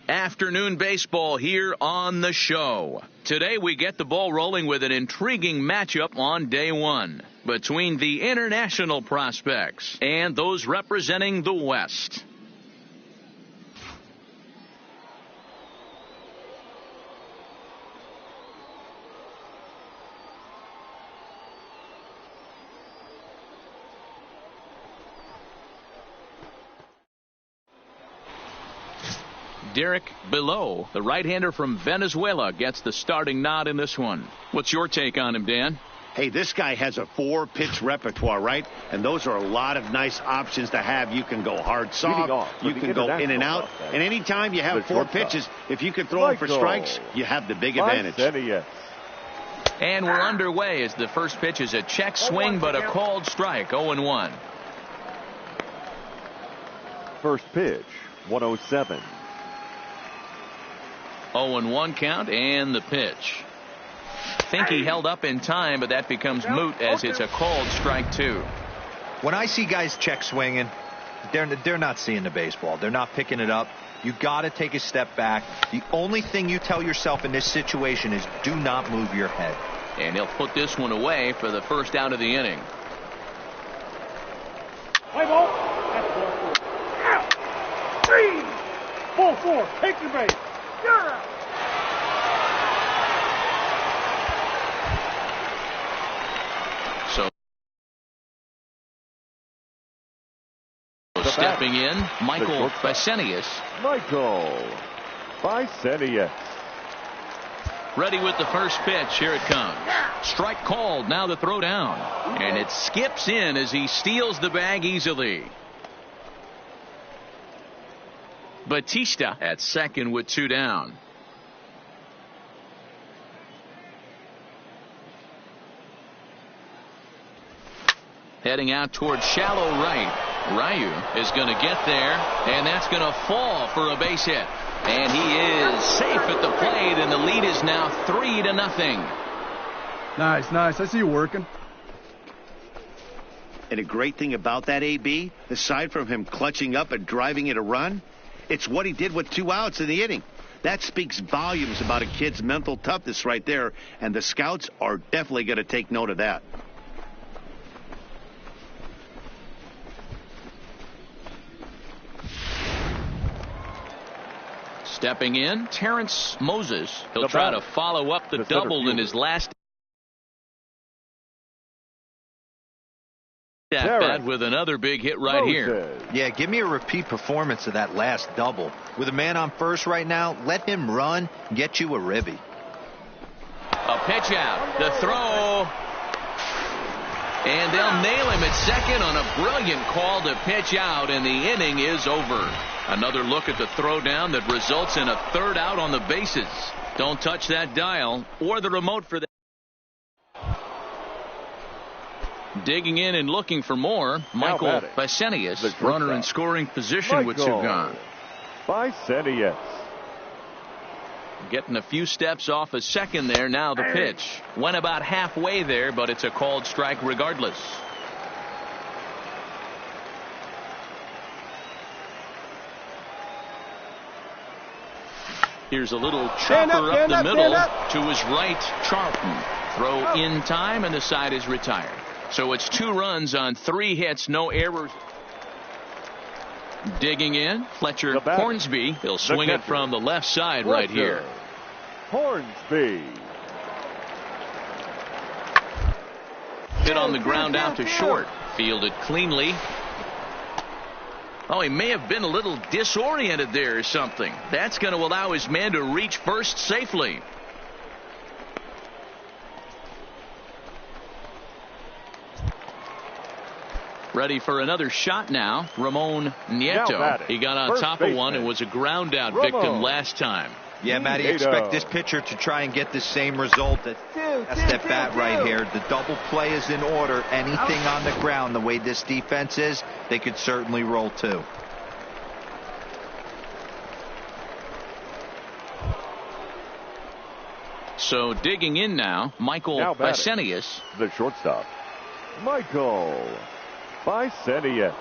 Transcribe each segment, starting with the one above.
Afternoon baseball here on the show. Today we get the ball rolling with an intriguing matchup on day one between the international prospects and those representing the West. Derek Below, the right-hander from Venezuela, gets the starting nod in this one. What's your take on him, Dan? Hey, this guy has a 4-pitch repertoire, right? And those are a lot of nice options to have. You can go hard, soft. You can go in and out. And anytime you have 4 pitches, if you can throw them for strikes, you have the big advantage. And we're underway as the first pitch is a check swing, but a called strike, 0-1. First pitch, 107. 0-1 count and the pitch. Think he held up in time, but that becomes moot as it's a called strike 2. When I see guys check swinging, they're not seeing the baseball. They're not picking it up. You got to take a step back. The only thing you tell yourself in this situation is do not move your head. And he'll put this one away for the first out of the inning. Play ball. That's ball 4. 4. Take the base. Yeah. So stepping in, Michael Bisce. Ready with the first pitch. Here it comes. Strike called. Now the throw down. And it skips in as he steals the bag easily. Batista at second with 2 down. Heading out towards shallow right. Ryu is going to get there, and that's going to fall for a base hit. And he is safe at the plate, and the lead is now 3-0. Nice. I see you working. And a great thing about that, AB, aside from him clutching up and driving it a run, it's what he did with 2 outs in the inning. That speaks volumes about a kid's mental toughness right there, and the scouts are definitely going to take note of that. Stepping in, Terrence Moses. He'll try to follow up the double in his last at bat with another big hit right here. Yeah, give me a repeat performance of that last double. With a man on first right now, let him run, get you a ribby. A pitch out, the throw, and they'll nail him at second on a brilliant call to pitch out, and the inning is over. Another look at the throw down that results in a 3rd out on the bases. Don't touch that dial or the remote for that. Digging in and looking for more, Michael Bisce, runner in scoring position with 2 gone. Getting a few steps off a second there. Now the pitch went about halfway there, but it's a called strike regardless. Here's a little chopper up the middle to his right. Charlton. Throw in time, and the side is retired. So it's 2 runs on 3 hits, no errors. Digging in, Fletcher Hornsby. He'll swing it from the left side right here. Hornsby. Hit on the ground out to short. Fielded cleanly. Oh, he may have been a little disoriented there or something. That's going to allow his man to reach first safely. Ready for another shot now. Ramon Nieto. He got on top of one and was a ground out victim last time. Yeah, Matty, expect this pitcher to try and get the same result. That's that bat right here. The double play is in order. Anything on the ground, the way this defense is, they could certainly roll 2. So digging in now, Michael Bisce. The shortstop, Michael Bisce.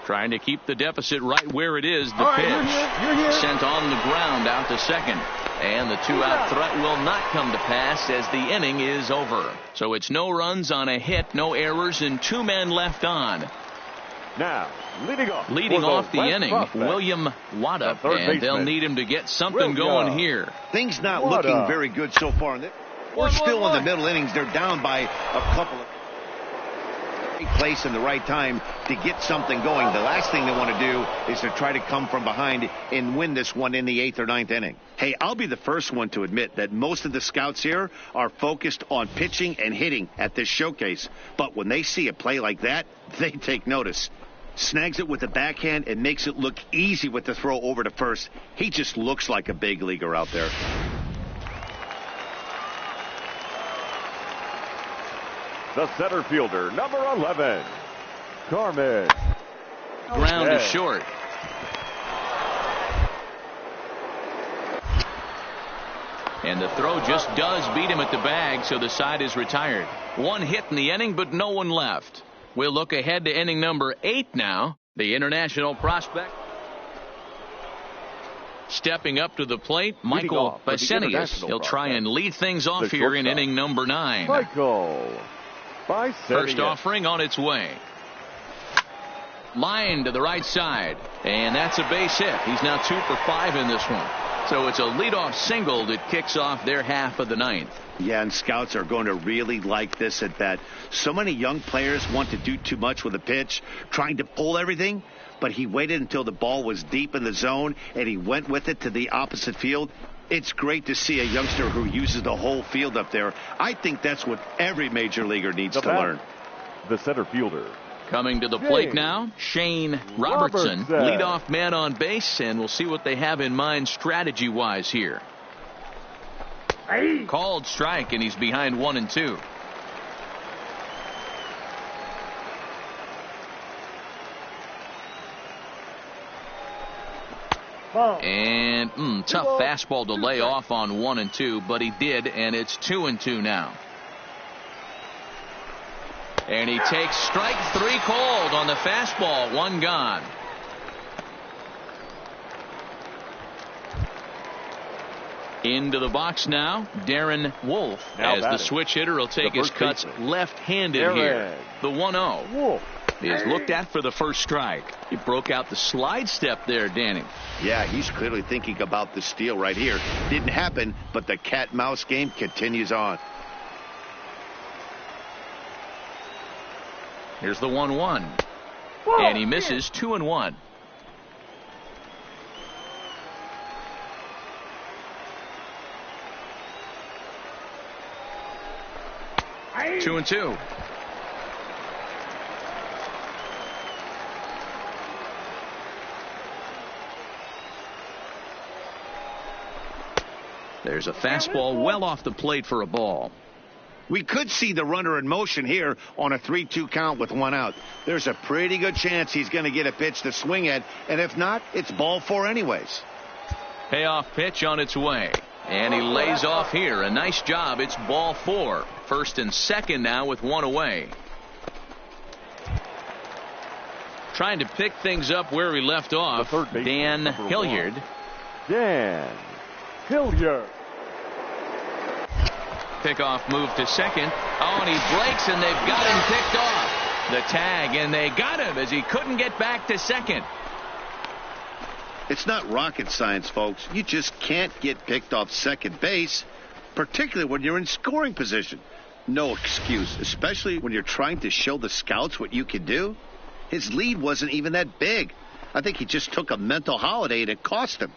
Trying to keep the deficit right where it is. The All right, pitch you're here. sent on the ground out to second. And the two-out threat will not come to pass as the inning is over. So it's no runs on a hit, no errors, and 2 men left on. Now, leading off the West inning, prospect, William Wada. the third And they'll baseman, need him to get something William. going here. Things not What looking up? very good so far. We're still in the middle innings. They're down by a couple of place in the right time to get something going. The last thing they want to do is to try to come from behind and win this one in the 8th or 9th inning. Hey, I'll be the first one to admit that most of the scouts here are focused on pitching and hitting at this showcase. But when they see a play like that, they take notice. Snags it with the backhand and makes it look easy with the throw over to first. He just looks like a big leaguer out there. The center fielder, number 11, Carmen. Ground is short. And the throw just does beat him at the bag, so the side is retired. 1 hit in the inning, but no one left. We'll look ahead to inning number 8 now. The international prospect stepping up to the plate, Michael Bisce. He'll try and lead things off here in inning number 9. Michael Bisce. First offering on its way. Line to the right side. And that's a base hit. He's now 2 for 5 in this one. So it's a leadoff single that kicks off their half of the 9th. Yeah, and scouts are going to really like this at bat. So many young players want to do too much with a pitch, trying to pull everything, but he waited until the ball was deep in the zone, and he went with it to the opposite field. It's great to see a youngster who uses the whole field up there. I think that's what every major leaguer needs to learn. The center fielder. Coming to the plate now, Shane Robertson, leadoff man on base, and we'll see what they have in mind strategy-wise here. Called strike, and he's behind 1-2. And tough fastball to lay off on 1-2, but he did, and it's 2-2 now. And he takes strike 3 called on the fastball. 1 gone. Into the box now, Darren Wolf. As the switch hitter will take his cuts left-handed here. The 1-0 Wolf is looked at for the first strike. He broke out the slide step there, Danny. Yeah, he's clearly thinking about the steal right here. Didn't happen, but the cat-mouse game continues on. Here's the 1-1. And he misses 2-1. Two and two. There's a fastball well off the plate for a ball. We could see the runner in motion here on a 3-2 count with 1 out. There's a pretty good chance he's going to get a pitch to swing at, and if not, it's ball 4 anyways. Payoff pitch on its way. And he lays off here. A nice job. It's ball 4. First and second now with 1 away. Trying to pick things up where he left off. Dan Hilliard. Dan Hilliard. Pickoff move to second. Oh, and he breaks, and they've got him picked off. The tag, and they got him as he couldn't get back to second. It's not rocket science, folks. You just can't get picked off second base, particularly when you're in scoring position. No excuse, especially when you're trying to show the scouts what you can do. His lead wasn't even that big. I think he just took a mental holiday and it cost him.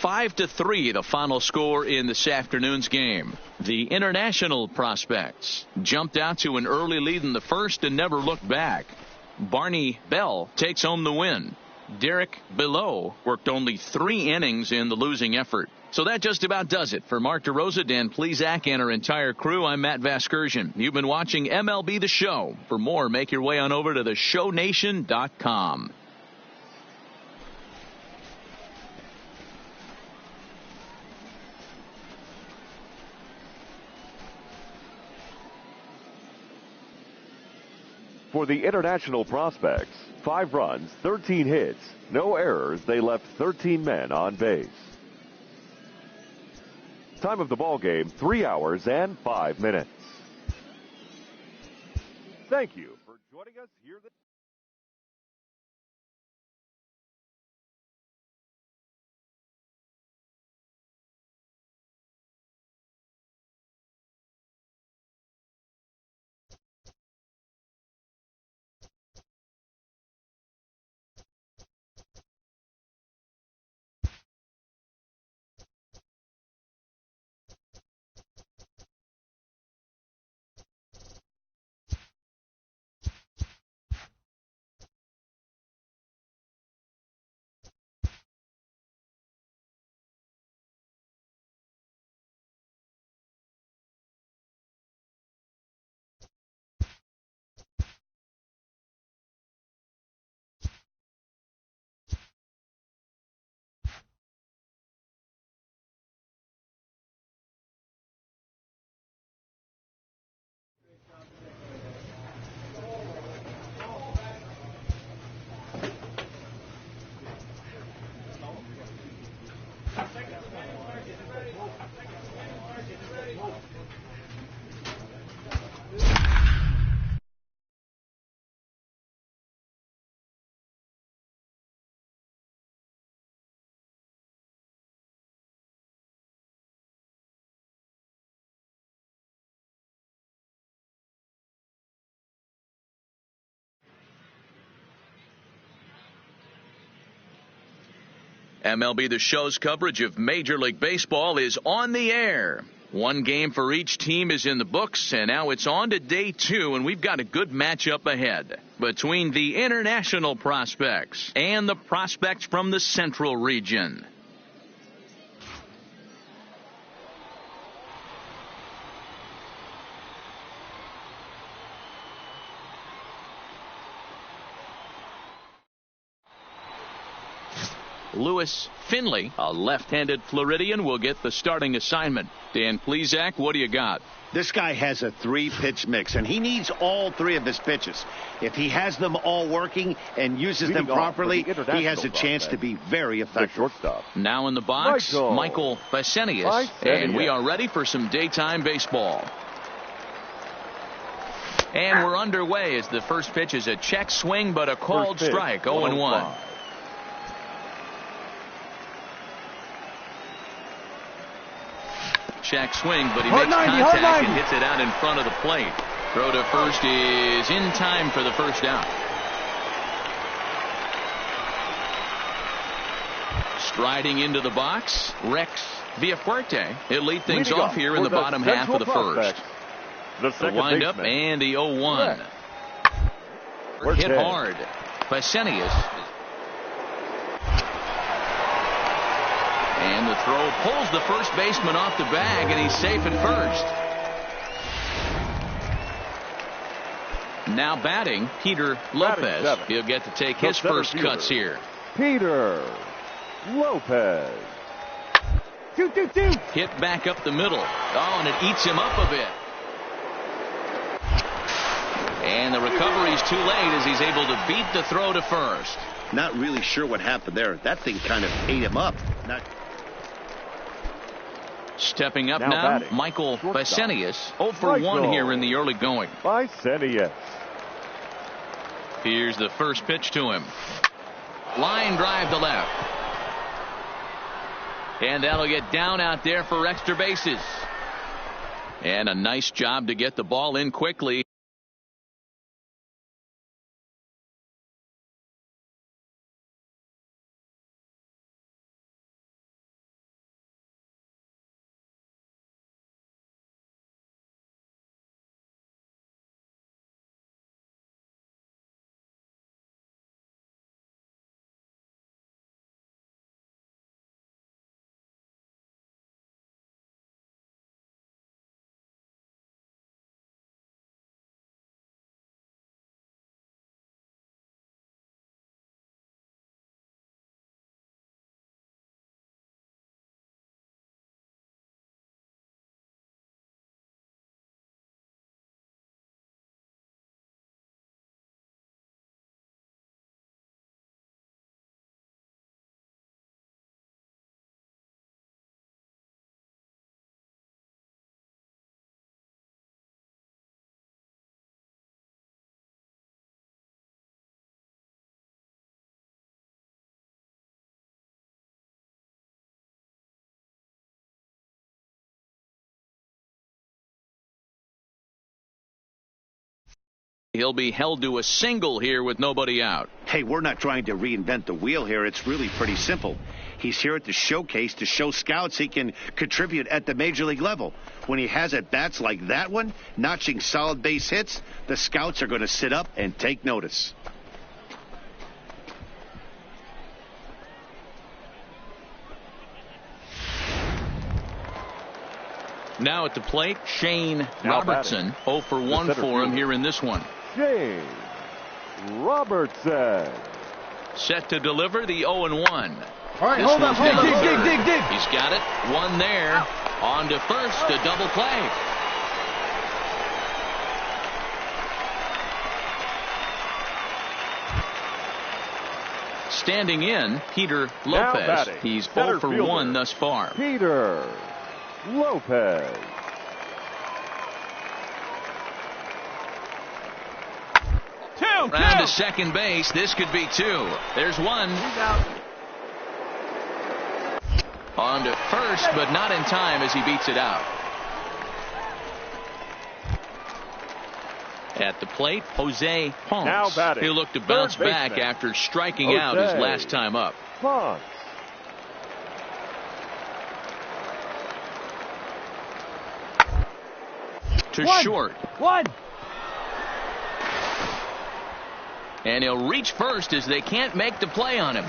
Five to 3, the final score in this afternoon's game. The international prospects jumped out to an early lead in the first and never looked back. Barney Bell takes home the win. Derek Below worked only 3 innings in the losing effort. So that just about does it. For Mark DeRosa, Dan Plesac, and our entire crew, I'm Matt Vasgersian. You've been watching MLB The Show. For more, make your way on over to theshownation.com. For the international prospects, 5 runs, 13 hits, no errors. They left 13 men on base. Time of the ball game, 3 hours and 5 minutes. Thank you for joining us here. MLB The Show's coverage of Major League Baseball is on the air. One game for each team is in the books, and now it's on to day 2, and we've got a good matchup ahead between the international prospects and the prospects from the Central region. Lewis Finley, a left-handed Floridian, will get the starting assignment. Dan Plesac, what do you got? This guy has a 3-pitch mix, and he needs all 3 of his pitches. If he has them all working and uses them properly, he has a chance to be very effective. Shortstop. Now in the box, Michael Bisce, and we are ready for some daytime baseball. And we're underway as the first pitch is a check swing, but a called strike, 0-1. Check swing, but he makes contact and hits it out in front of the plate. Throw to first is in time for the first out. Striding into the box, Rex Villafuerte. He'll lead things off here in the bottom half of the first. The windup and the 0-1. Hit hard. Vicenius. And the throw pulls the first baseman off the bag, and he's safe at first. Now batting, Peter Lopez. He'll get to take his first cuts here. Peter Lopez. Hit back up the middle. Oh, and it eats him up a bit. And the recovery's too late as he's able to beat the throw to first. Not really sure what happened there. That thing kind of ate him up. Stepping up now, Michael Vicenius, 0-for-1 here in the early going. Vicenius. Here's the first pitch to him. Line drive to left. And that'll get down out there for extra bases. And a nice job to get the ball in quickly. He'll be held to a single here with nobody out. Hey, we're not trying to reinvent the wheel here. It's really pretty simple. He's here at the showcase to show scouts he can contribute at the major league level. When he has at bats like that one, notching solid base hits, the scouts are going to sit up and take notice. Now at the plate, Shane Robertson. 0 for 1 for him here in this one. Shane Robertson. Set to deliver the 0-1. All right, hold up. Dig. He's got it. One there. On to first, a double play. Standing in, Peter Lopez. He's 0 for 1 thus far. Peter Lopez. Round to second base. This could be 2. There's 1. He's out. On to first, but not in time as he beats it out. At the plate, Jose Ponce. He'll look to bounce back after striking out his last time up. Ponce. To short. 1. And he'll reach first as they can't make the play on him.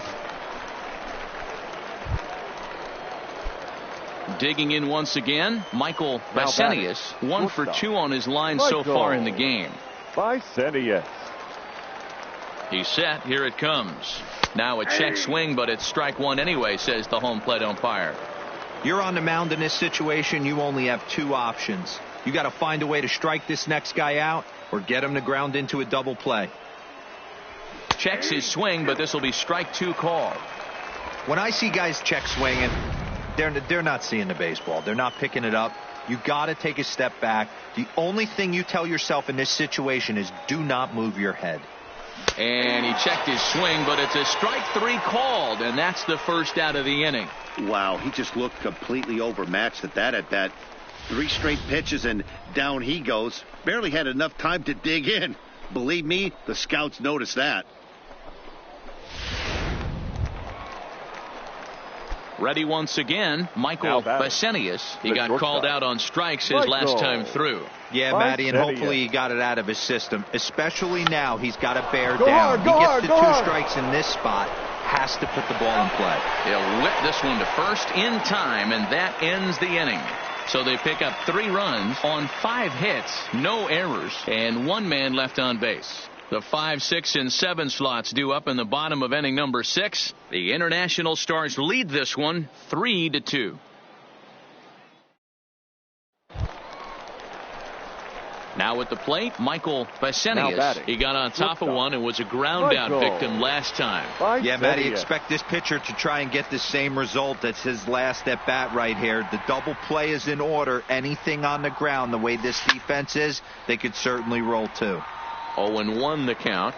Digging in once again, Michael Bisce. 1 for 2 on his line so far in the game. Bisce. He's set. Here it comes. Now a check swing, but it's strike 1 anyway, says the home plate umpire. You're on the mound in this situation. You only have 2 options. You got to find a way to strike this next guy out or get him to ground into a double play. Checks his swing, but this will be strike 2 called. When I see guys check swinging, they're not seeing the baseball. They're not picking it up. You got to take a step back. The only thing you tell yourself in this situation is do not move your head. And he checked his swing, but it's a strike 3 called, and that's the first out of the inning. Wow, he just looked completely overmatched at that at-bat. 3 straight pitches and down he goes. Barely had enough time to dig in. Believe me, the scouts noticed that. Ready once again, Michael Bisce. He got called out on strikes his last time through. Yeah, Matty, and hopefully he got it out of his system. Especially now, he's got to bear down. He gets the 2 strikes in this spot. Has to put the ball in play. He'll whip this one to first in time, and that ends the inning. So they pick up 3 runs on 5 hits, no errors, and 1 man left on base. The 5, 6, and 7 slots due up in the bottom of inning number 6. The International Stars lead this one 3-2. Now at the plate, Michael Bisce. He got on top of one and was a ground out victim last time. Yeah, Matty, expect this pitcher to try and get the same result as his last at bat right here. The double play is in order. Anything on the ground, the way this defense is, they could certainly roll 2. 0-1 the count.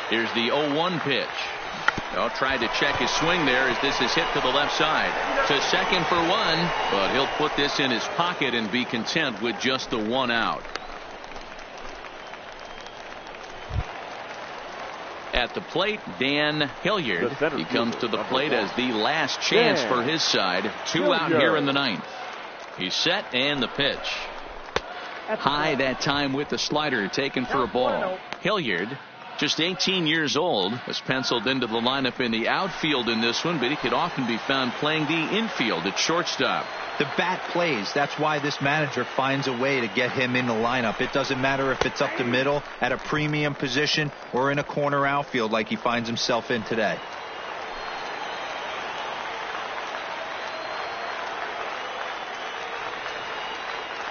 Here's the 0-1 pitch. Well, tried to check his swing there as this is hit to the left side. To second for 1, but he'll put this in his pocket and be content with just the 1 out. At the plate, Dan Hilliard. He comes to the plate as the last chance for his side. 2 out here in the 9th. He's set and the pitch. High that time with the slider taken for a ball. Hilliard, just 18 years old, has penciled into the lineup in the outfield in this one, but he could often be found playing the infield at shortstop. The bat plays. That's why this manager finds a way to get him in the lineup. It doesn't matter if it's up the middle at a premium position or in a corner outfield like he finds himself in today.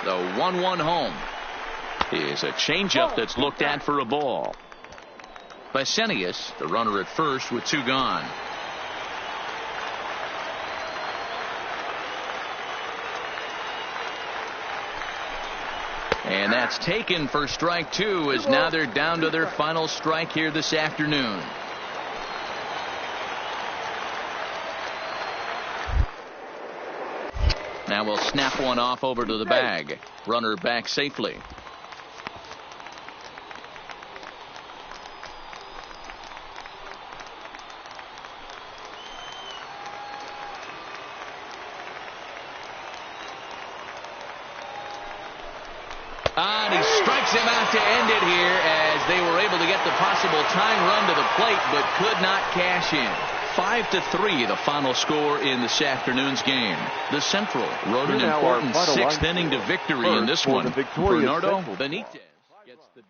The 1-1 home is a changeup that's looked at for a ball. Bisce, the runner at first with 2 gone. And that's taken for strike 2 as now they're down to their final strike here this afternoon. Now we'll snap one off over to the bag. Runner back safely. And he strikes him out to end it here as they were able to get the possible tying run to the plate but could not cash in. 5-3 the final score in this afternoon's game. The Central rode an important sixth inning to victory in this one. Bernardo Benitez gets the...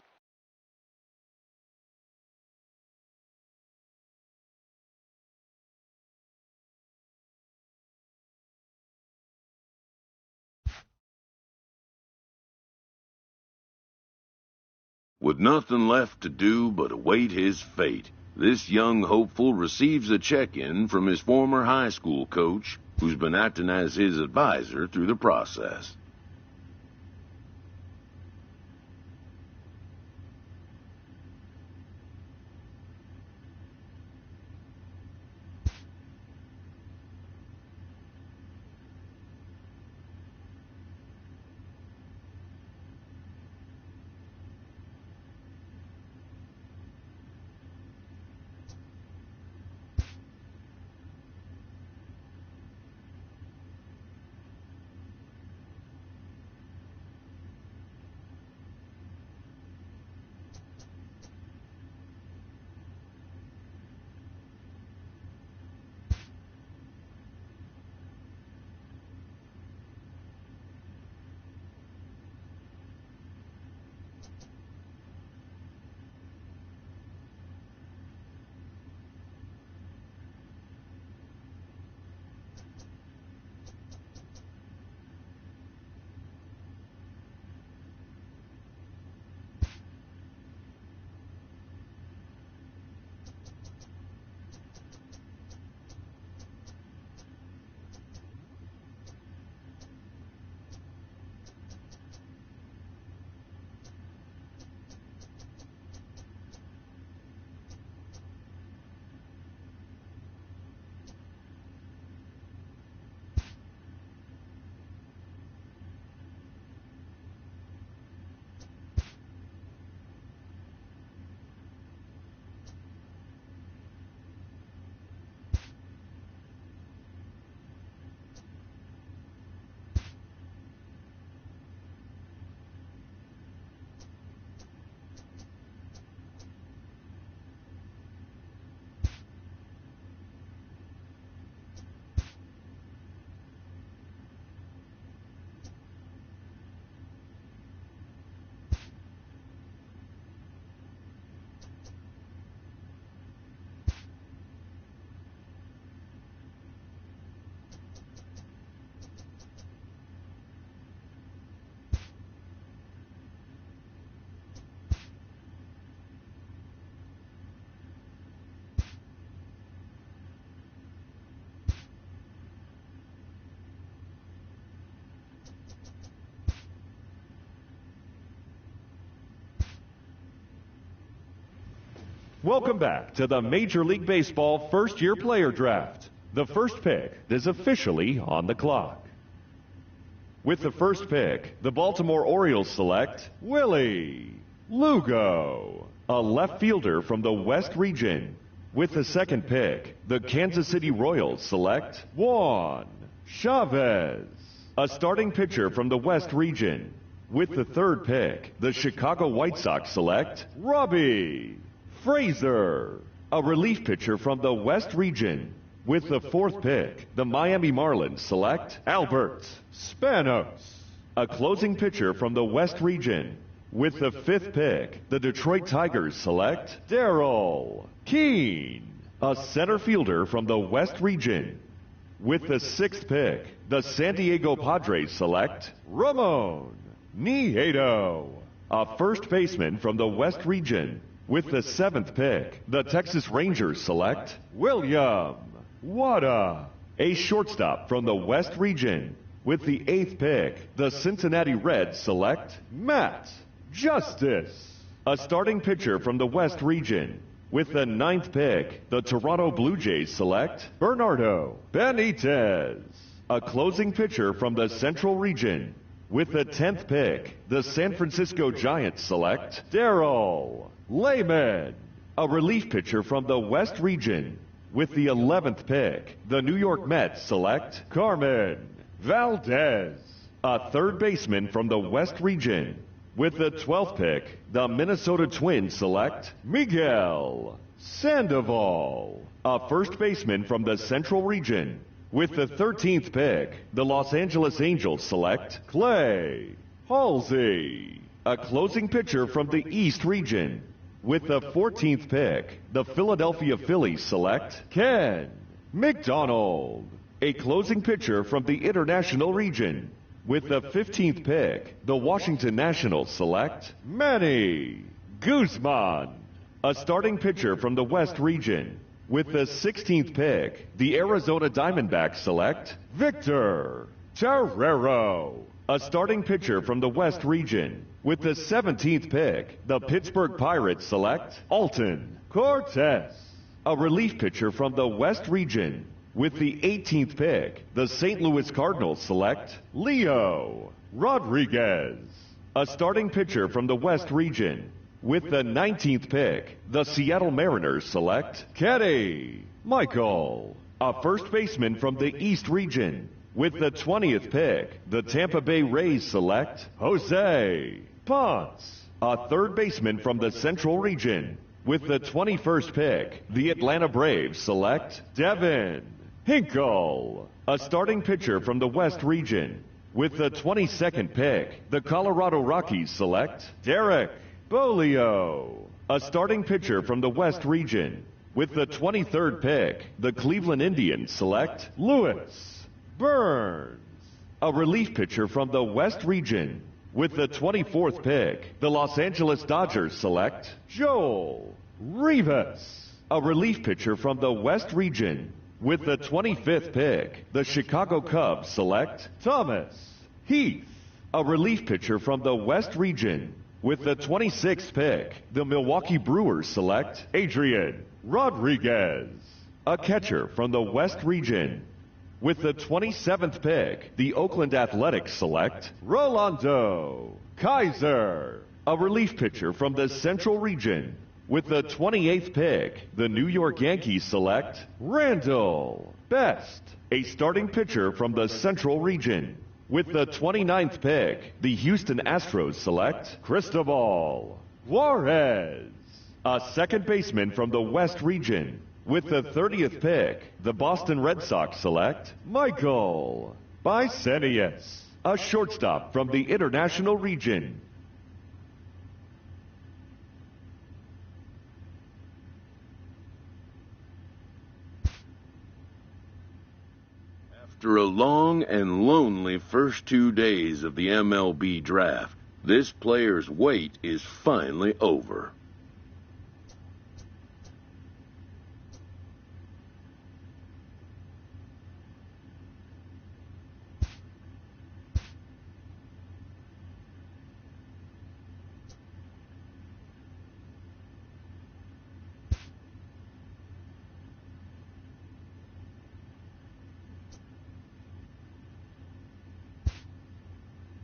With nothing left to do but await his fate, this young hopeful receives a check-in from his former high school coach, who's been acting as his advisor through the process. Welcome back to the Major League Baseball first-year player draft. The first pick is officially on the clock. With the first pick, the Baltimore Orioles select Willie Lugo, a left fielder from the West region. With the second pick, the Kansas City Royals select Juan Chavez, a starting pitcher from the West region. With the third pick, the Chicago White Sox select Robbie Fraser, a relief pitcher from the West region. With the fourth pick, the Miami Marlins select Albert Spanos, a closing pitcher from the West region. With the fifth pick, the Detroit Tigers select Darrell Keene, a center fielder from the West region. With the sixth pick, the San Diego Padres select Ramon Nieto, a first baseman from the West region. With the seventh pick, the Texas Rangers select William Wada, a shortstop from the West region. With the eighth pick, the Cincinnati Reds select Matt Justice, a starting pitcher from the West region. With the ninth pick, the Toronto Blue Jays select Bernardo Benitez, A closing pitcher from the Central Region. With the 10th pick, the San Francisco Giants select Darrell Layman. A relief pitcher from the West Region. With the 11th pick, the New York Mets select Carmen Valdez. A third baseman from the West Region. With the 12th pick, the Minnesota Twins select Miguel Sandoval. A first baseman from the Central Region. With the 13th pick, the Los Angeles Angels select Clay Halsey. A closing pitcher from the East Region. With the 14th pick, the Philadelphia Phillies select Ken McDonald. A closing pitcher from the International Region. With the 15th pick, the Washington Nationals select Manny Guzman. A starting pitcher from the West Region. With the 16th pick, the Arizona Diamondbacks select Victor Terrero. A starting pitcher from the West Region. With the 17th pick, the Pittsburgh Pirates select Alton Cortez. A relief pitcher from the West Region. With the 18th pick, the St. Louis Cardinals select Leo Rodriguez. A starting pitcher from the West Region. With the 19th pick, the Seattle Mariners select Kenny Michael. A first baseman from the East Region. With the 20th pick, the Tampa Bay Rays select Jose Ponce. A third baseman from the Central Region. With the 21st pick, the Atlanta Braves select Devin Hinkle. A starting pitcher from the West Region. With the 22nd pick, the Colorado Rockies select Derek Bolio. A starting pitcher from the West Region. With the 23rd pick, the Cleveland Indians select Lewis Burns. A relief pitcher from the West Region. With the 24th pick, the Los Angeles Dodgers select Joel Rivas. A relief pitcher from the West Region. With the 25th pick, the Chicago Cubs select Thomas Heath. A relief pitcher from the West Region. With the 26th pick, the Milwaukee Brewers select Adrian Rodriguez. A catcher from the West Region. With the 27th pick, the Oakland Athletics select Rolando Kaiser. A relief pitcher from the Central Region. With the 28th pick, the New York Yankees select Randall Best. A starting pitcher from the Central Region. With the 29th pick, the Houston Astros select Cristobal Juarez. A second baseman from the West Region. With the 30th pick, the Boston Red Sox select Michael Bisenius. A shortstop from the International Region. After a long and lonely first 2 days of the MLB draft, this player's wait is finally over.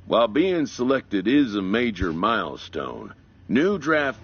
While being selected is a major milestone, new draft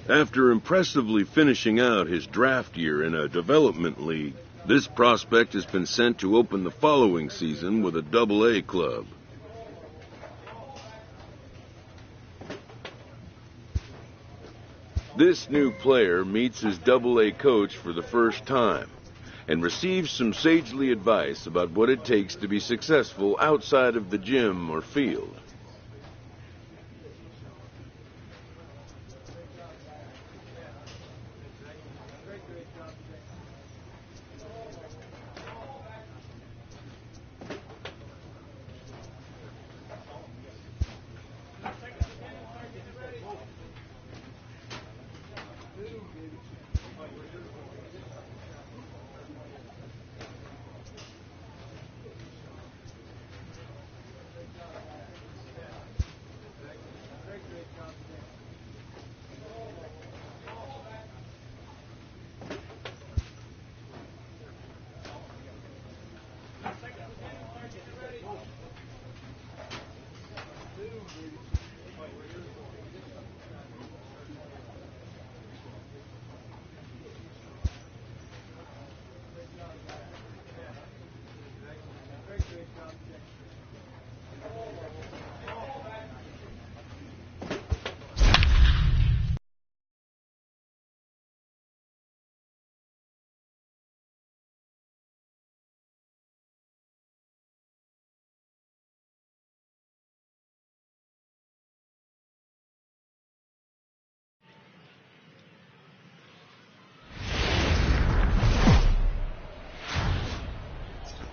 After impressively finishing out his draft year in a development league, this prospect has been sent to open the following season with a Double-A club. This new player meets his Double-A coach for the first time and receives some sagely advice about what it takes to be successful outside of the gym or field.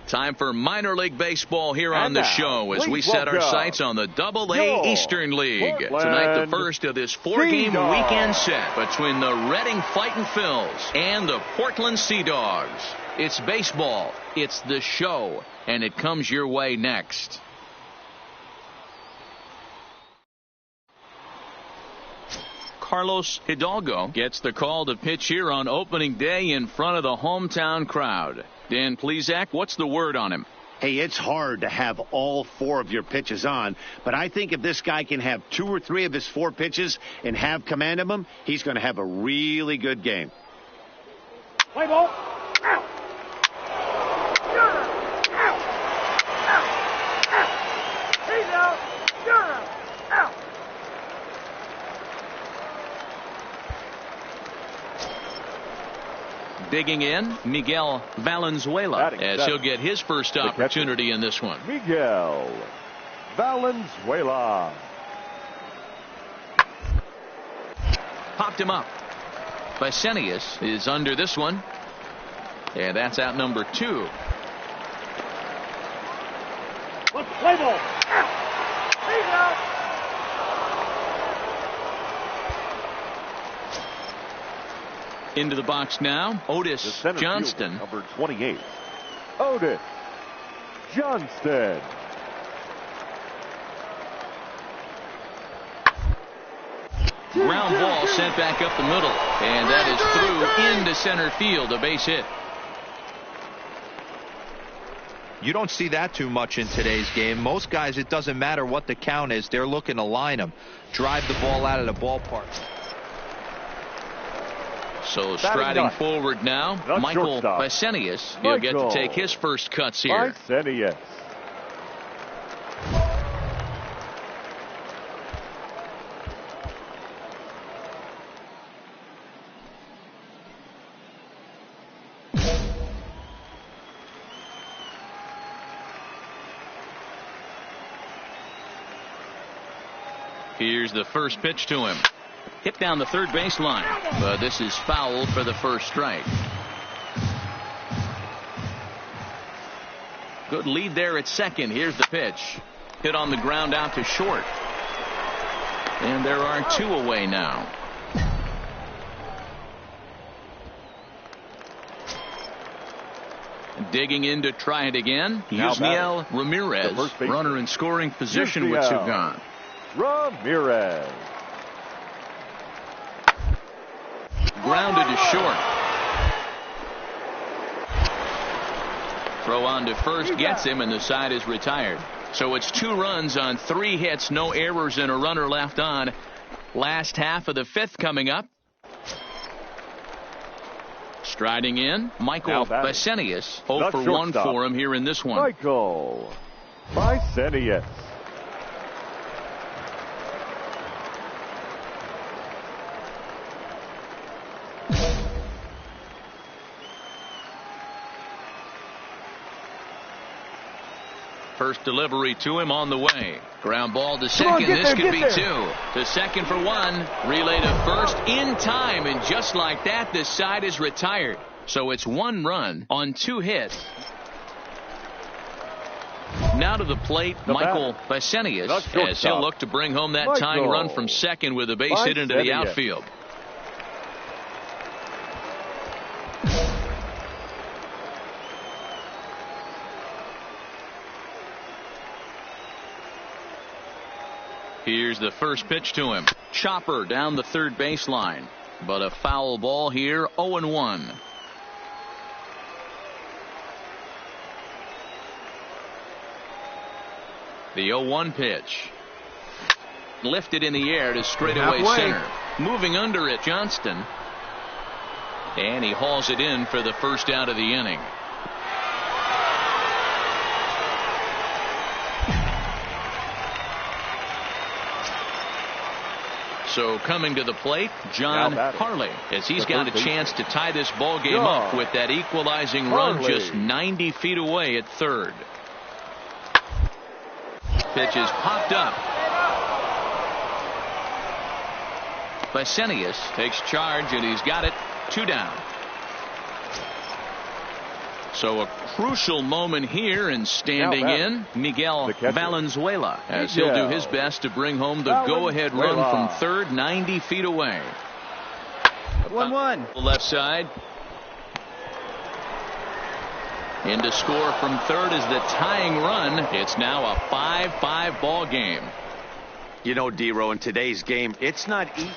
Time for minor league baseball here on the show as we set our sights on the Double-A Eastern League. Tonight, the first of this four-game weekend set between the Reading Fightin' Phils and the Portland Sea Dogs. It's baseball, it's the show, and it comes your way next. Carlos Hidalgo gets the call to pitch here on opening day in front of the hometown crowd. Dan Plesac, what's the word on him? Hey, it's hard to have all four of your pitches on, but I think if this guy can have 2 or 3 of his 4 pitches and have command of them, he's going to have a really good game. Play ball. Out. You're out. Out. He's out. You're out. Out. Digging in, Miguel Valenzuela, as he'll get his first opportunity in this one. Miguel Valenzuela. Popped him up. Vicenius is under this one. And that's out number 2. Let's play ball. Out. He's out. Into the box now, Otis Johnston. Number 28, Otis Johnston. Ground ball sent back up the middle, and that is through into center field, a base hit. You don't see that too much in today's game. Most guys, it doesn't matter what the count is. They're looking to line them, drive the ball out of the ballpark. So striding forward now, Michael Bisce. He'll get to take his first cuts here. Bisce. Here's the first pitch to him. Hit down the third baseline, but this is foul for the first strike. Good lead there at second. Here's the pitch. Hit on the ground out to short. And there are two away now. Digging in to try it again. Yusniel Ramirez, runner in scoring position with two gone. Ramirez. Grounded to short. Throw on to first gets him, and the side is retired. So it's 2 runs on 3 hits, no errors, and a runner left on. Last half of the 5th coming up. Striding in, Michael Bisce. 0 for 1 for him here in this one. Michael Bisce. First delivery to him on the way. Ground ball to second. This could be 2. To second for 1. Relay to first in time. And just like that, this side is retired. So it's 1 run on 2 hits. Now to the plate, Michael Bisce, as he'll look to bring home that tying run from second with a base hit into the outfield. Here's the first pitch to him. Chopper down the third baseline. But a foul ball here, 0-1. The 0-1 pitch. Lifted in the air to straightaway center. Moving under it, Johnston. And he hauls it in for the first out of the inning. So coming to the plate, John Harley, as he's got a chance to tie this ball game up with that equalizing run just 90 feet away at third. Pitch is popped up. Bisce takes charge, and he's got it. 2 down. So a crucial moment here, and standing in, Miguel Valenzuela, as he'll do his best to bring home the go-ahead run from third, 90 feet away. 1-1. Left side. In to score from third is the tying run. It's now a 5-5 ball game. You know, D-Row, in today's game, it's not easy.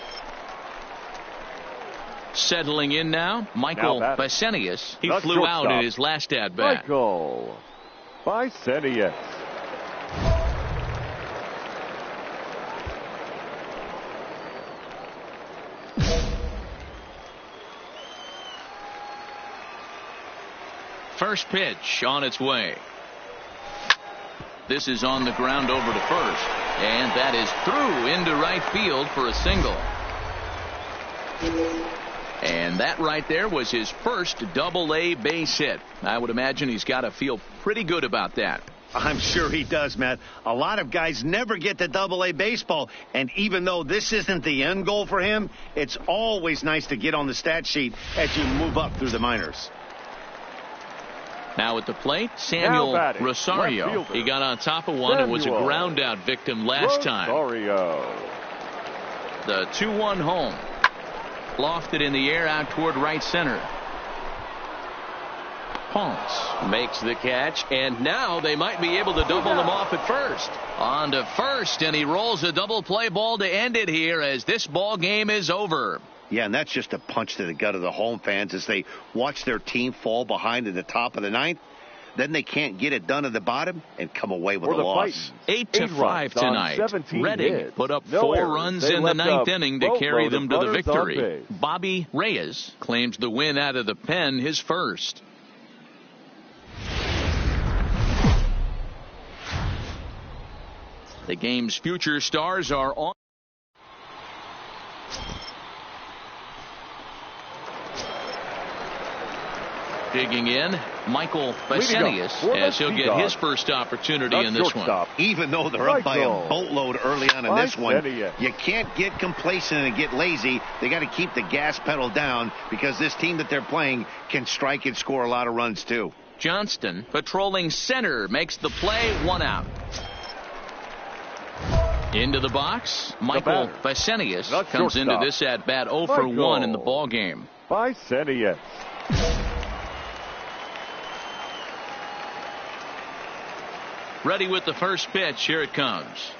Settling in now, Michael Bisce. He flew out in his last at-bat. Michael Bisce. First pitch on its way. This is on the ground over to first. And that is through into right field for a single. And that right there was his first Double-A base hit. I would imagine he's got to feel pretty good about that. I'm sure he does, Matt. A lot of guys never get to Double-A baseball, and even though this isn't the end goal for him, it's always nice to get on the stat sheet as you move up through the minors. Now at the plate, Samuel Rosario. He got on top of one and was a ground out victim last time. The 2-1 home. Lofted in the air out toward right center. Ponce makes the catch, and now they might be able to double them off at first. On to first, and he rolls a double play ball to end it here as this ball game is over. Yeah, and that's just a punch to the gut of the home fans as they watch their team fall behind in the top of the ninth. Then they can't get it done at the bottom and come away with a loss. 8-5 tonight. Reading put up 4 runs in the ninth inning to carry them to the victory. Bobby Reyes claims the win out of the pen, his first. The game's future stars are on. Digging in, Michael Bisce as he'll get his first opportunity in this one. Even though they're up by a boatload early on in this one, you can't get complacent and get lazy. They got to keep the gas pedal down because this team that they're playing can strike and score a lot of runs too. Johnston patrolling center makes the play, 1 out. Into the box, Michael Bisce comes into this at bat 0 for 1 in the ball game. Bisce. Ready with the first pitch. Here it comes.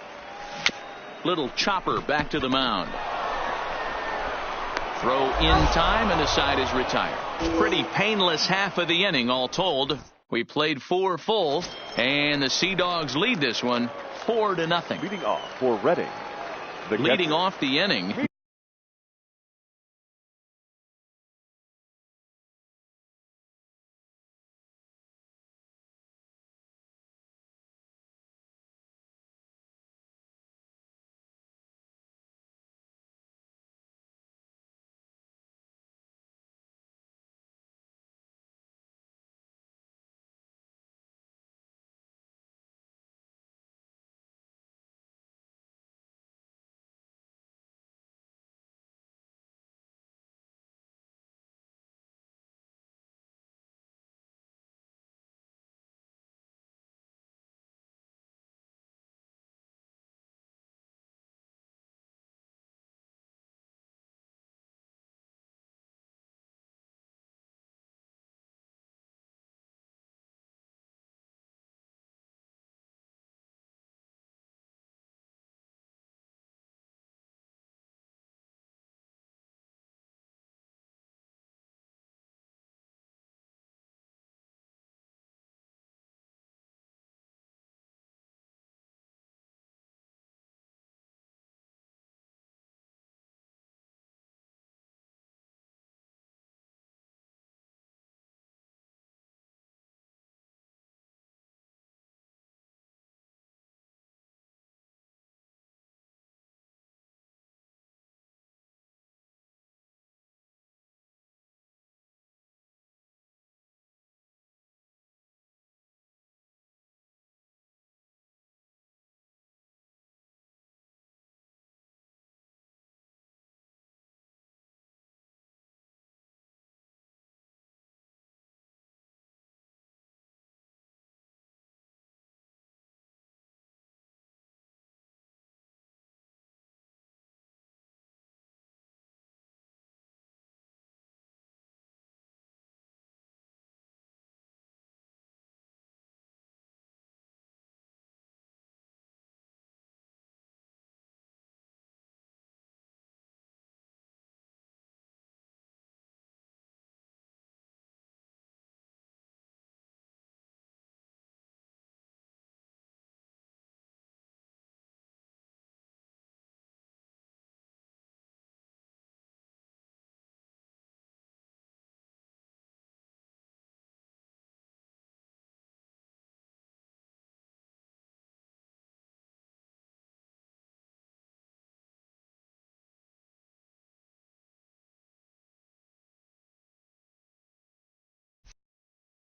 Little chopper back to the mound. Throw in time, and the side is retired. Pretty painless half of the inning, all told. We played 4 full, and the Sea Dogs lead this one 4-0. Leading off for Reading. Leading off the inning.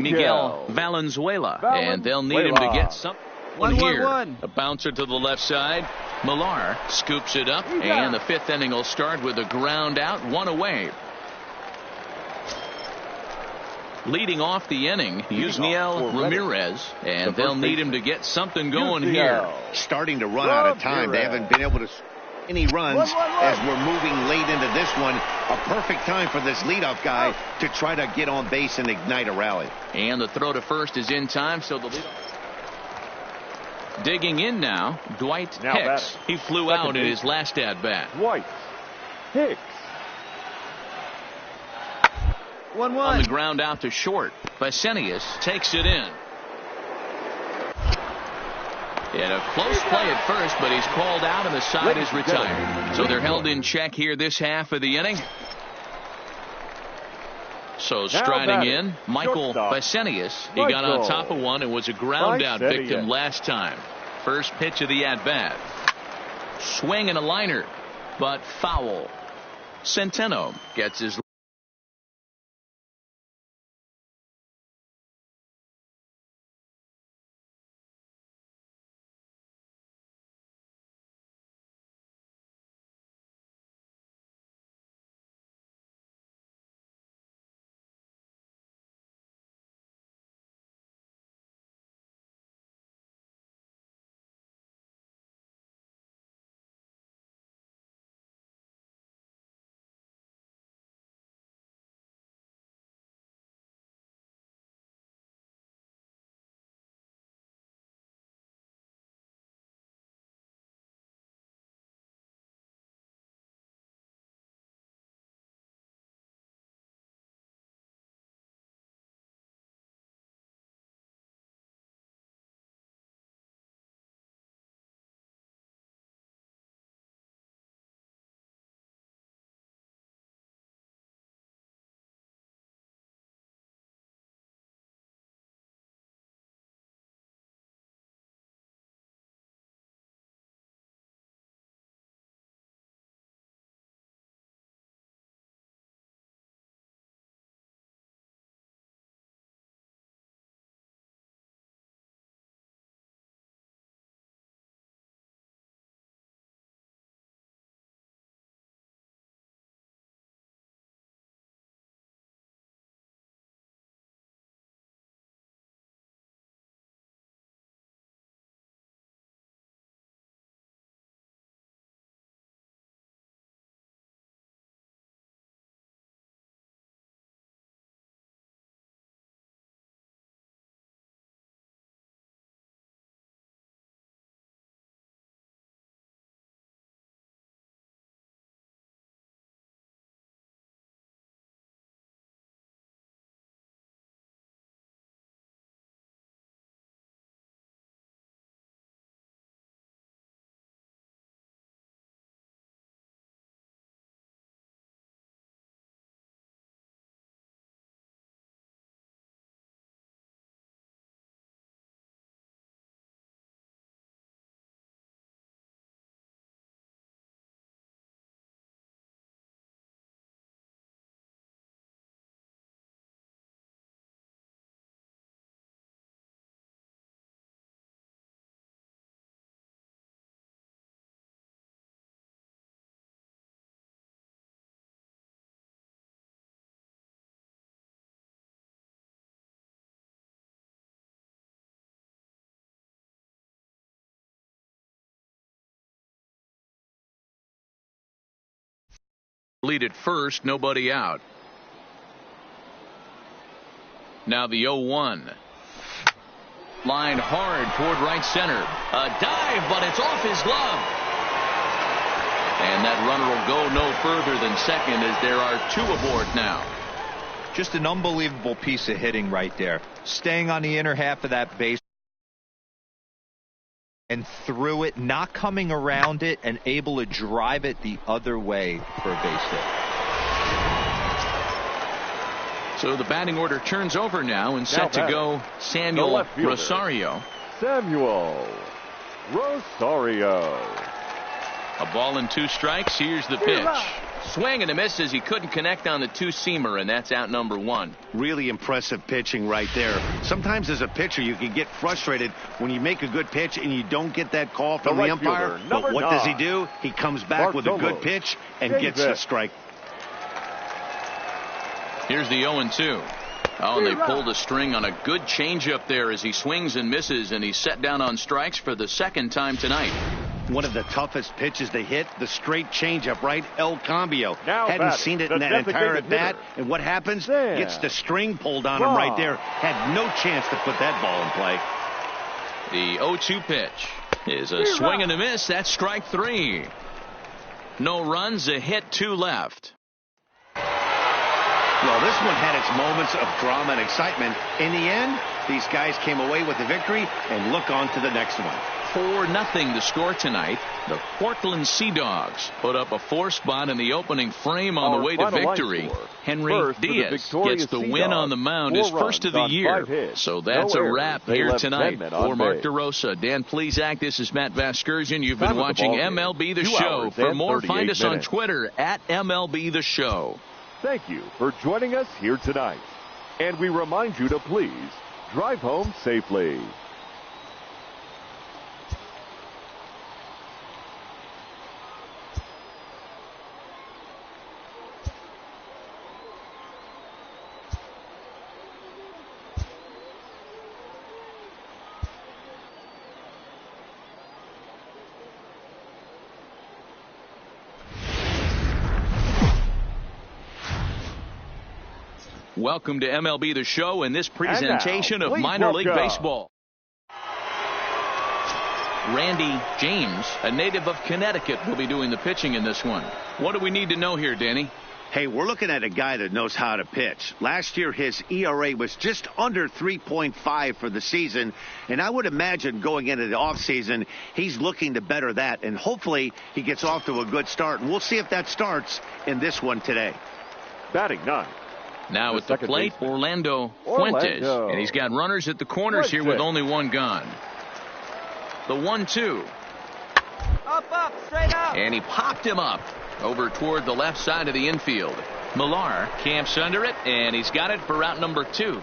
Miguel Valenzuela, and they'll need him to get something here. A bouncer to the left side. Millar scoops it up, and the 5th inning will start with a ground out, 1 away. Leading off the inning, Yusniel Ramirez, and they'll need him to get something going here. Starting to run out of time. They haven't been able to Any runs as we're moving late into this one. A perfect time for this leadoff guy to try to get on base and ignite a rally. And the throw to first is in time, so the leadoff. Digging in now, Dwight Hicks. He flew out in his last at-bat. Dwight Hicks. 1-1. On the ground out to short. Bisce takes it in. And a close play at first, but he's called out and the side is retired. So they're held in check here this half of the inning. So striding in, Michael Bisce. He got on top of one and was a ground out victim last time. First pitch of the at-bat. Swing and a liner, but foul. Centeno gets his lead at first, nobody out. Now the 0-1. Line hard toward right center. A dive, but it's off his glove. And that runner will go no further than second as there are two aboard now. Just an unbelievable piece of hitting right there. Staying on the inner half of that base and through it, not coming around it, and able to drive it the other way for a base hit. So the batting order turns over now and set to go Samuel Rosario. Samuel Rosario. A ball and two strikes. Here's the pitch. Swing and a miss as he couldn't connect on the two-seamer, and that's out number one. Really impressive pitching right there. Sometimes as a pitcher you can get frustrated when you make a good pitch and you don't get that call from the umpire. But what does he do? He comes back with a good pitch and gets the strike. Here's the 0-2. Oh, and they pulled a string on a good changeup there as he swings and misses, and he's set down on strikes for the second time tonight. One of the toughest pitches to hit, the straight changeup, right? El Cambio. Hadn't batting, seen it the in that entire designated at-bat. hitter. And what happens? Sam. Gets the string pulled on him right there. Had no chance to put that ball in play. The 0-2 pitch is a swing and a miss. That's strike 3. No runs, a hit, 2 left. Well, this one had its moments of drama and excitement. In the end, these guys came away with the victory and look on to the next one. 4-0 the score tonight. The Portland Sea Dogs put up a 4 spot in the opening frame on the way to victory. Henry Diaz gets the win on the mound, his first of the year. So that's a wrap here tonight. For Mark DeRosa, Dan Plesac, this is Matt Vasgersian. You've been watching MLB The Show. For more, find us on Twitter at MLB The Show. Thank you for joining us here tonight. And we remind you to please drive home safely. Welcome to MLB The Show and this presentation of minor league baseball. Randy James, a native of Connecticut, will be doing the pitching in this one. What do we need to know here, Danny? Hey, we're looking at a guy that knows how to pitch. Last year, his ERA was just under 3.5 for the season, and I would imagine going into the offseason, he's looking to better that, and hopefully he gets off to a good start, and we'll see if that starts in this one today. Batting 9. Now at the plate, Orlando Fuentes. And he's got runners at the corners here with only one gone. The 1-2. Up, straight up. And he popped him up over toward the left side of the infield. Millar camps under it, and he's got it for route number 2.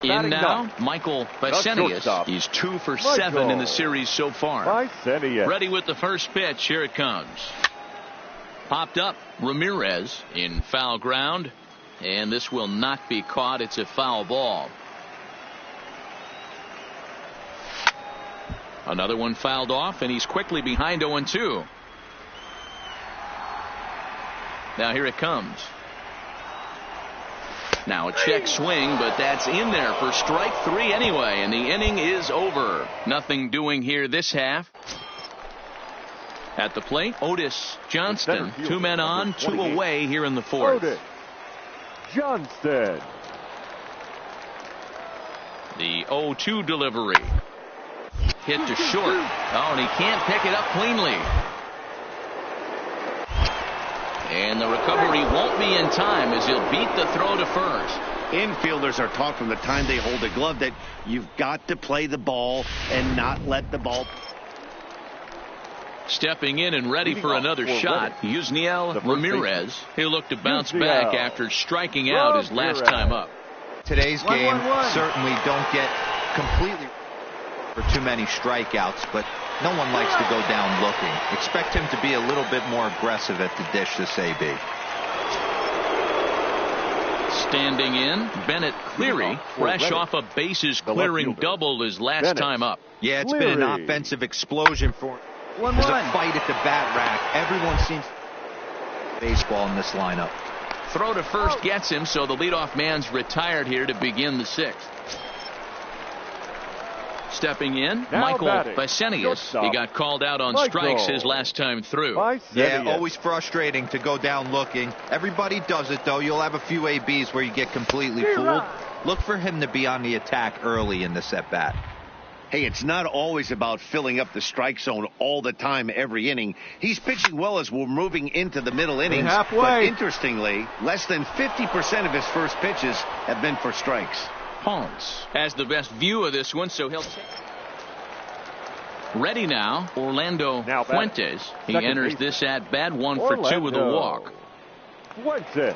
In now, Michael Bisce. He's 2 for 7 in the series so far. Ready with the first pitch. Here it comes. Popped up. Ramirez in foul ground. And this will not be caught. It's a foul ball. Another one fouled off, and he's quickly behind 0-2. Now here it comes. Now a check swing, but that's in there for strike 3 anyway, and the inning is over. Nothing doing here this half. At the plate, Otis Johnston. 2 men on, 2 away here in the 4th. Otis Johnston. The 0-2 delivery. Hit to short. Oh, and he can't pick it up cleanly. And the recovery won't be in time as he'll beat the throw to first. Infielders are taught from the time they hold a glove that you've got to play the ball and not let the ball. Stepping in and ready for another shot, Yusniel Ramirez. He'll look to bounce back after striking out his last time up. Today's game certainly don't get completely for too many strikeouts, but no one likes to go down looking. Expect him to be a little bit more aggressive at the dish this AB. Standing in, Bennett Cleary, fresh off a bases clearing double his last time up. Yeah, it's been an offensive explosion for him. There's a fight at the bat rack. Everyone seems baseball in this lineup. Throw to first gets him, so the leadoff man's retired here to begin the 6th. Stepping in, Michael Bisce. He got called out on strikes his last time through. Yeah, always frustrating to go down looking. Everybody does it, though. You'll have a few ABs where you get completely fooled. Look for him to be on the attack early in this at-bat. Hey, it's not always about filling up the strike zone all the time every inning. He's pitching well as we're moving into the middle innings. But interestingly, less than 50% of his first pitches have been for strikes. Ponce has the best view of this one, so he'll take. Ready now, Orlando Fuentes. He enters this at bat 1 for 2 with a walk. Fuentes.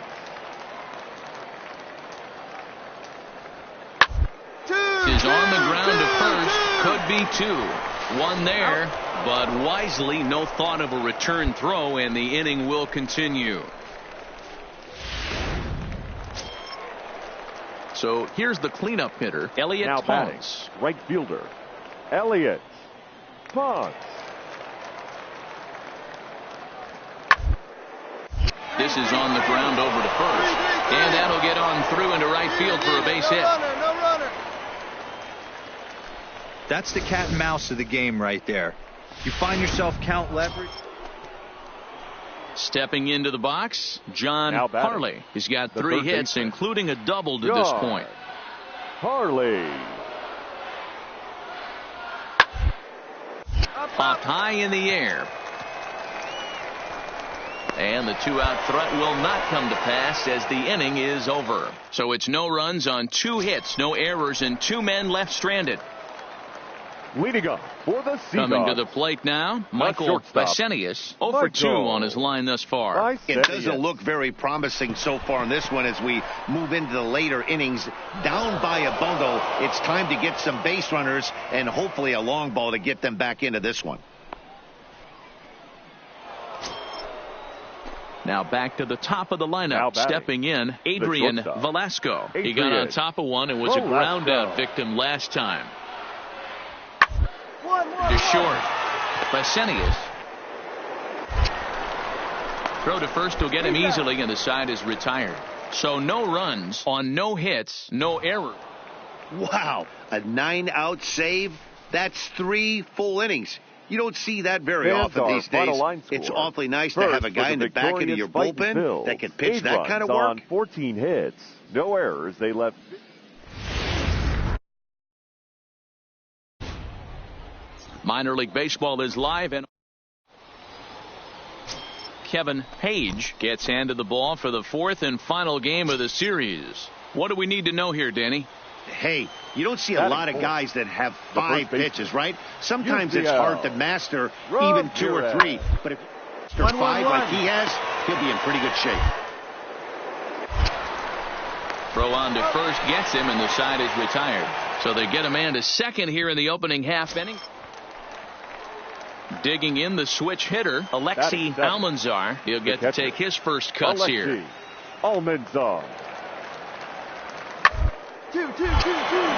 Is on the ground to first. Could be 2. 1 there, but wisely no thought of a return throw, and the inning will continue. So here's the cleanup hitter, Elliot Ponce. Right fielder, Elliot Ponce. This is on the ground over to first, and that'll get on through into right field for a base hit. No runner. That's the cat and mouse of the game right there. You find yourself count leverage. Stepping into the box, John Harley. He's got 3 hits, including a double to this point. Harley. Popped high in the air. And the 2-out threat will not come to pass as the inning is over. So it's no runs on 2 hits, no errors, and 2 men left stranded. Leading up for the Seahawks. Coming to the plate now, Michael Bisce. 0 for 2 on his line thus far. It doesn't look very promising so far in this one as we move into the later innings. Down by a bundle, it's time to get some base runners and hopefully a long ball to get them back into this one. Now back to the top of the lineup. Stepping in, Adrian Velasco. He got on top of one and was a ground out victim last time. To short. Bisce. Throw to first will get him easily, and the side is retired. So no runs on no hits, no error. Wow, a 9-out save? That's 3 full innings. You don't see that very often these days. It's awfully nice to have a guy in the back end of your bullpen that can pitch that kind of work. On 14 hits, no errors. They left. Minor League Baseball is live, and Kevin Page gets handed the ball for the 4th and final game of the series. What do we need to know here, Danny? Hey, you don't see a lot of guys that have 5 pitches, right? Sometimes it's hard to master even 2 or 3. But if you master 5 like he has, he'll be in pretty good shape. Throw on to first gets him, and the side is retired. So they get a man to second here in the opening half inning. Digging in the switch hitter, Alexi Almanzar. He'll get to take his first cuts here. Almanzar. 2-2-2-2.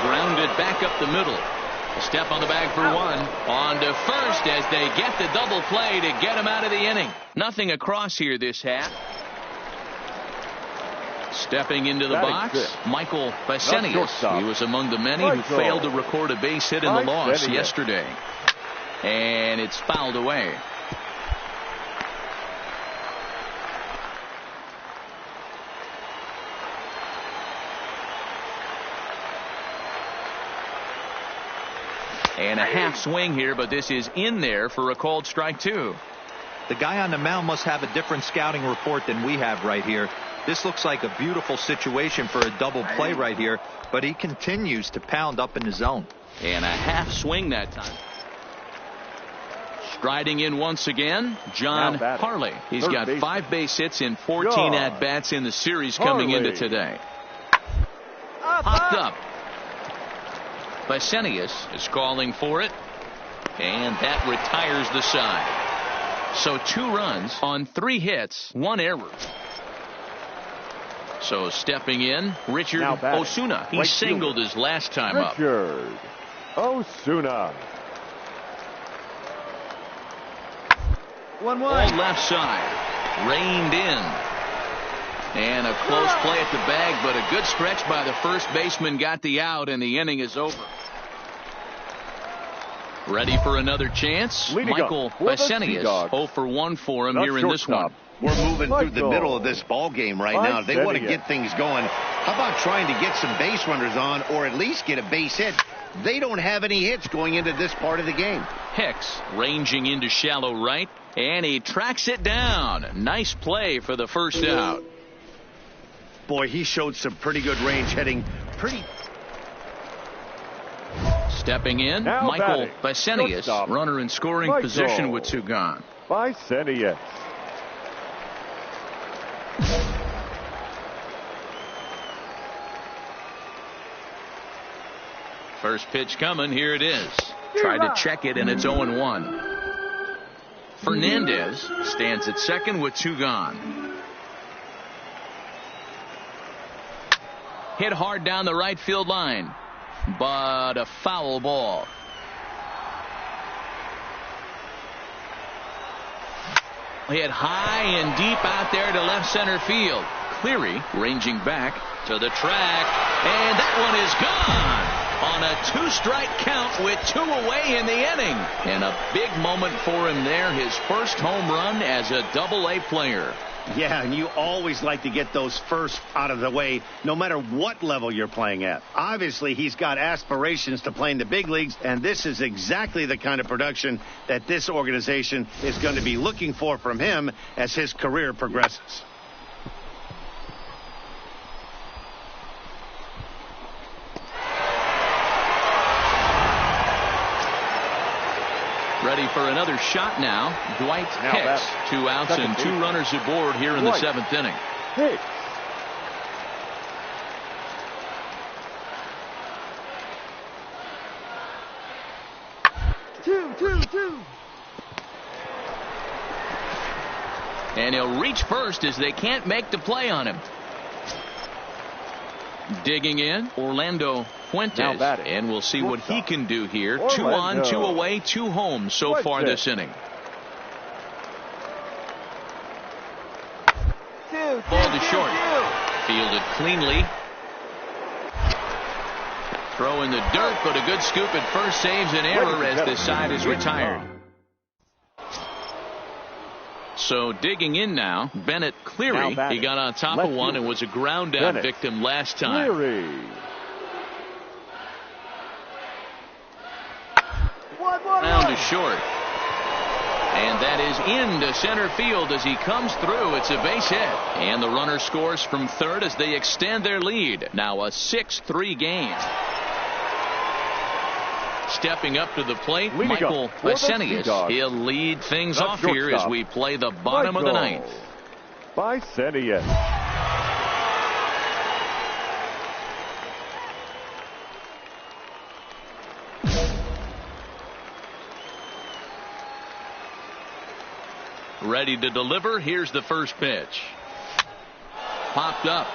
Grounded back up the middle. A step on the bag for one. On to first as they get the double play to get him out of the inning. Nothing across here this half. Stepping into the box, Michael Bisce. He was among the many who failed to record a base hit in the loss yesterday. And it's fouled away. And a half swing here, but this is in there for a called strike two. The guy on the mound must have a different scouting report than we have right here. This looks like a beautiful situation for a double play right here, but he continues to pound up in the zone. And a half swing that time. Striding in once again, John Harley. He's got 5 base hits in 14 at-bats in the series coming into today. Popped up. Bisenius is calling for it, and that retires the side. So 2 runs on 3 hits, 1 error. So stepping in, Richard Osuna. He singled his last time up. Richard Osuna. 1-1. All left side. Reined in. And a close play at the bag, but a good stretch by the first baseman got the out, and the inning is over. Ready for another chance? Michael Bisenius. 0 for 1 for him here in this one. We're moving through the middle of this ball game right now. They want to get things going. How about trying to get some base runners on, or at least get a base hit? They don't have any hits going into this part of the game. Hicks ranging into shallow right, and he tracks it down. Nice play for the first out. Boy, he showed some pretty good range heading pretty. Stepping in, Michael Bisenius, runner in scoring position with 2 gone. Bisenius. First pitch coming. Here it is. Tried to check it, and it's 0-1. Fernandez stands at second with 2 gone. Hit hard down the right field line, but a foul ball. Hit high and deep out there to left center field. Cleary ranging back to the track, and that one is gone on a 2-strike count with 2 away in the inning. And a big moment for him there, his first home run as a Double-A player. Yeah, and you always like to get those first out of the way, no matter what level you're playing at. Obviously, he's got aspirations to play in the big leagues, and this is exactly the kind of production that this organization is going to be looking for from him as his career progresses. Ready for another shot now. Dwight Hicks. 2 outs and 2 runners aboard here in the 7th inning. Hicks. Two. And he'll reach first as they can't make the play on him. Digging in, Orlando Fuentes, and we'll see what he can do here. 2 on, 2 away, 2 home so far this inning. Ball to short. Fielded cleanly. Throw in the dirt, but a good scoop at first saves an error as this side is retired. So digging in now, Bennett Cleary. He got on top of one and was a ground out victim last time. Cleary. Down to short. And that is into center field as he comes through. It's a base hit. And the runner scores from third as they extend their lead. Now a 6-3 game. Stepping up to the plate, Michael Bisenius. He'll lead things off here as we play the bottom of the 9th. Bisenius. Ready to deliver. Here's the first pitch. Popped up.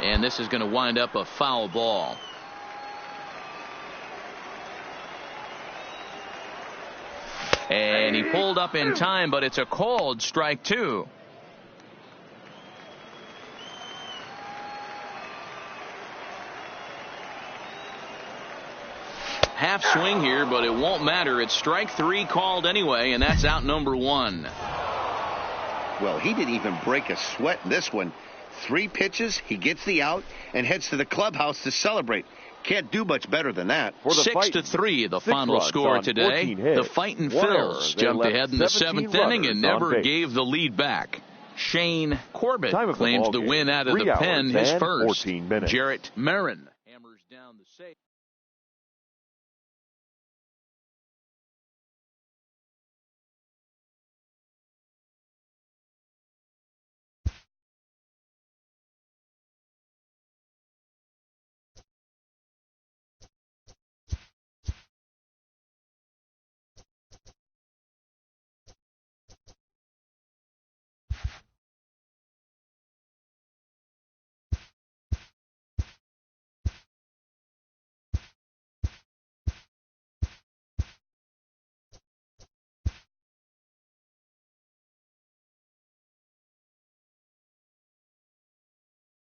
And this is going to wind up a foul ball. And he pulled up in time, but it's a called strike 2. Half swing here, but it won't matter. It's strike 3 called anyway, and that's out number 1. Well, he didn't even break a sweat in this one. 3 pitches, he gets the out, and heads to the clubhouse to celebrate. Can't do much better than that. 6-3, the final score today. The Fightin' Phils jumped ahead in the 7th inning and never gave the lead back. Shane Corbett claims the win out of the pen, his first. Jarrett Marin hammers down the save.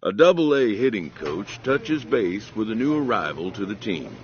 A Double-A hitting coach touches base with a new arrival to the team.